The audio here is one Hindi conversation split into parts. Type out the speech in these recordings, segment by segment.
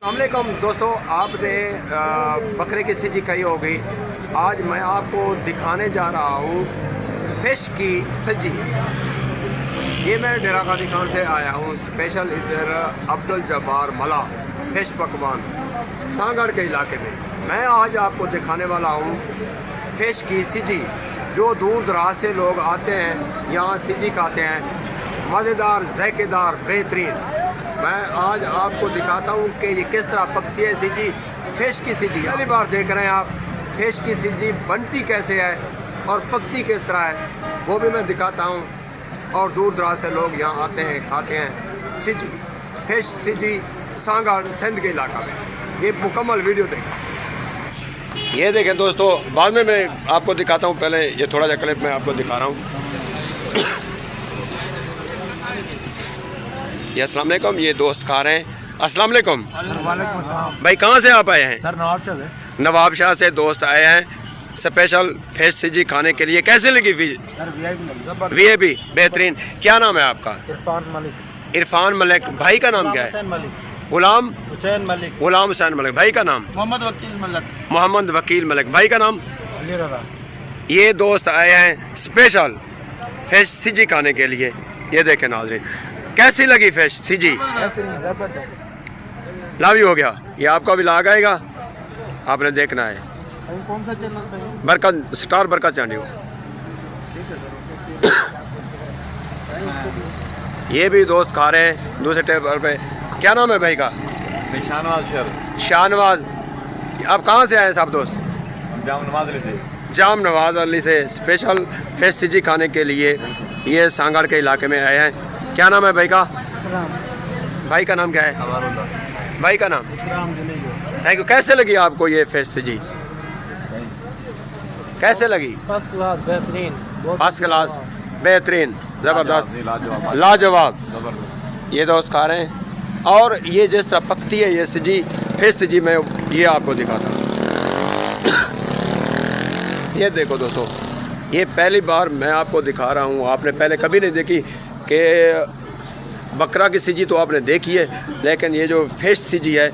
अस्सलामुअलैकुम दोस्तों, आपने बकरे की सिजी खाई होगी। आज मैं आपको दिखाने जा रहा हूँ फिश की सजी। ये मैं डेरा गाजी खान से आया हूँ, स्पेशल इधर अब्दुल जब्बार मला फिश पकवान सांगड़ के इलाके में। मैं आज आपको दिखाने वाला हूँ फिश की सिजी, जो दूर दराज से लोग आते हैं यहाँ सिजी खाते हैं। मज़ेदार, ज़ायकेदार, बेहतरीन। मैं आज आपको दिखाता हूँ कि ये किस तरह पकती है सिजी, फिश की सिजी। पहली बार देख रहे हैं आप, फिश की सिजी बनती कैसे है और पकती किस तरह है वो भी मैं दिखाता हूँ। और दूर दराज से लोग यहाँ आते हैं, खाते हैं सिजी, फिश सिजी सांगड़ सिंध के इलाका में। ये मुकम्मल वीडियो देखें। ये देखें दोस्तों, बाद में मैं आपको दिखाता हूँ, पहले ये थोड़ा सा क्लिप मैं आपको दिखा रहा हूँ। ये अस्सलाम वालेकुम, ये दोस्त खा रहे हैं। अस्सलाम वालेकुम। वालेकुम अस्सलाम। भाई कहाँ से आप आए हैं? सर नवाबशाह से। नवाबशाह से दोस्त आए हैं स्पेशल फिश सिजी खाने के लिए। कैसे लगी सर वीआईपी? बेहतरीन। क्या नाम है आपका? इरफान मलिक। इरफान मलिक। भाई का नाम क्या है? गुलाम हुसैन मलिक। गुलाम हुसैन मलिक। भाई का नाम? मोहम्मद वकील मलिक। मोहम्मद वकील मलिक। भाई का नाम? अली रज़ा। ये दोस्त आए हैं स्पेशल फिश सिजी खाने के लिए। ये देखें नाज़रीन, कैसी लगी फिश सिजी? जबरदस्त। लाभी हो गया। ये आपका भी लाग आएगा, आपने देखना है। कौन सा चैनल पे है? बरकत स्टार बरकत चैनल। ये भी दोस्त खा रहे हैं दूसरे टेबल पे। क्या नाम है भाई का? शाहनवाज। आप कहाँ से आए सब दोस्त? जाम नवाज अली से स्पेशल फिश सिजी खाने के लिए ये सांगड़ के इलाके में आए हैं। क्या नाम है भाई का? भाई का नाम क्या है? भाई का नाम? Thank you. कैसे लगी आपको ये फिश सिजी? कैसे लगी? फर्स्ट क्लास, बेहतरीन। फर्स्ट क्लास, बेहतरीन, ज़बरदस्त, लाजवाब। ये दोस्त खा रहे हैं। और ये जिस तरह पकती है ये सिजी, फिश सिजी, मैं ये आपको दिखाता हूँ। ये देखो दोस्तों, ये पहली बार मैं आपको दिखा रहा हूँ। आपने पहले कभी नहीं देखी कि बकरा की सिजी तो आपने देखी है, लेकिन ये जो फिश सिजी है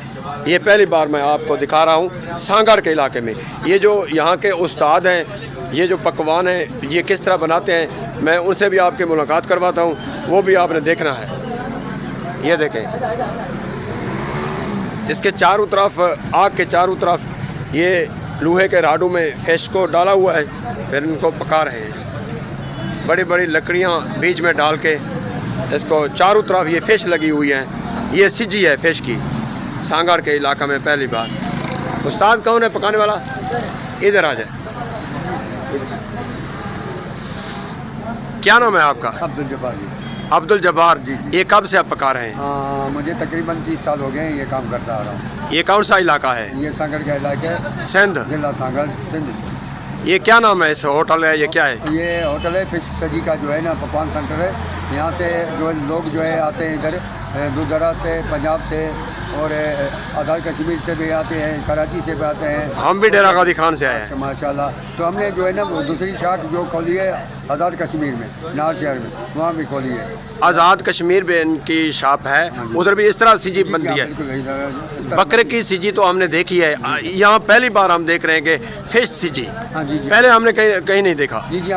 ये पहली बार मैं आपको दिखा रहा हूँ सांगड़ के इलाके में। ये जो यहाँ के उस्ताद हैं, ये जो पकवान हैं, ये किस तरह बनाते हैं, मैं उनसे भी आपकी मुलाकात करवाता हूँ, वो भी आपने देखना है। ये देखें, इसके चारों तरफ, आग के चारों तरफ ये लोहे के राडों में फिश को डाला हुआ है, फिर इनको पका रहे हैं। बड़ी बड़ी लकड़ियाँ बीच में डाल के इसको चारों तरफ ये फ़िश लगी हुई हैं। ये सिजी है फिश की, सांगड़ के इलाका में पहली बार। उस्ताद कौन है पकाने वाला? इधर आ जाए। क्या नाम है आपका? अब्दुल जब्बार जी। अब्दुल जब्बार जी। ये कब से आप पका रहे हैं? मुझे तकरीबन 30 साल हो गए हैं ये काम करता आ रहा हूँ। ये कौन सा इलाका है? ये सांगड़ का इलाका है, सिंध। जिला सांगड़, सिंध। ये क्या नाम है इस होटल है? ये क्या है? ये होटल है फिश सजी का जो है ना पकवान सेंटर है। यहाँ से जो लोग जो है आते हैं इधर, दूर दराज से, पंजाब से और आधार कश्मीर से भी आते हैं, कराची से भी आते हैं। हम भी डेरा गाजी खान से आए हैं। माशाल्लाह। तो हमने जो है ना वो दूसरी शाख जो खोली है आज़ाद कश्मीर में, नार शहर में, वहाँ भी खोली है। आज़ाद कश्मीर में इनकी शॉप है, उधर भी इस तरह सिजी बनती है। बकरे की सिजी तो हमने देखी है, यहाँ पहली बार हम देख रहे हैं कि फिश सिजी। हाँ जी, पहले हमने कहीं नहीं देखा। जी जी।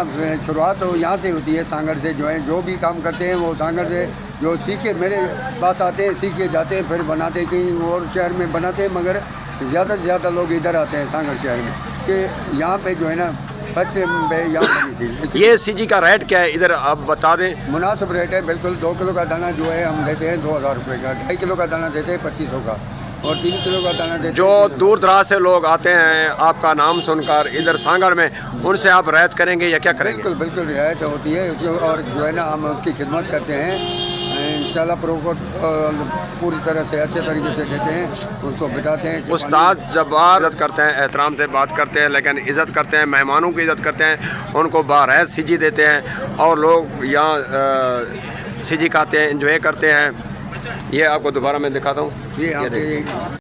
शुरुआत तो यहाँ से होती है, सांगड़ से जो है, जो भी काम करते हैं वो सांगड़ से जो सीखे मेरे पास आते हैं, सीख के जाते हैं, फिर बनाते हैं, कहीं और शहर में बनाते हैं, मगर ज़्यादा से ज़्यादा लोग इधर आते हैं सांगड़ शहर में कि यहाँ पे जो है ना फर्स्ट पे यहाँ बनी थी। ये सिजी का रेट क्या है इधर आप बता दें? मुनासिब रेट है बिल्कुल। 2 किलो का दाना जो है हम देते हैं 2000 रुपये का, 2.5 किलो का दाना देते हैं 2500 का, और 3 किलो का दाना देते हैं। जो दूर दराज से लोग आते हैं आपका नाम सुनकर इधर सांगड़ में, उनसे आप रियायत करेंगे या क्या करेंगे? बिल्कुल बिल्कुल रियायत होती है और जो है ना हम उसकी खिदमत करते हैं इंशाल्लाह। प्रोकोट पूरी तरह से अच्छे तरीके से देते हैं, उसको बिठाते हैं। उस्ताद जब्बार इज़्ज़त करते हैं, एहतराम से बात करते हैं, लेकिन इज़्ज़त करते हैं, मेहमानों की इज़्ज़त करते हैं, उनको बारहत सिजी देते हैं और लोग यहाँ सिजी खाते हैं, इंजॉय करते हैं। ये आपको दोबारा मैं दिखाता हूँ। ये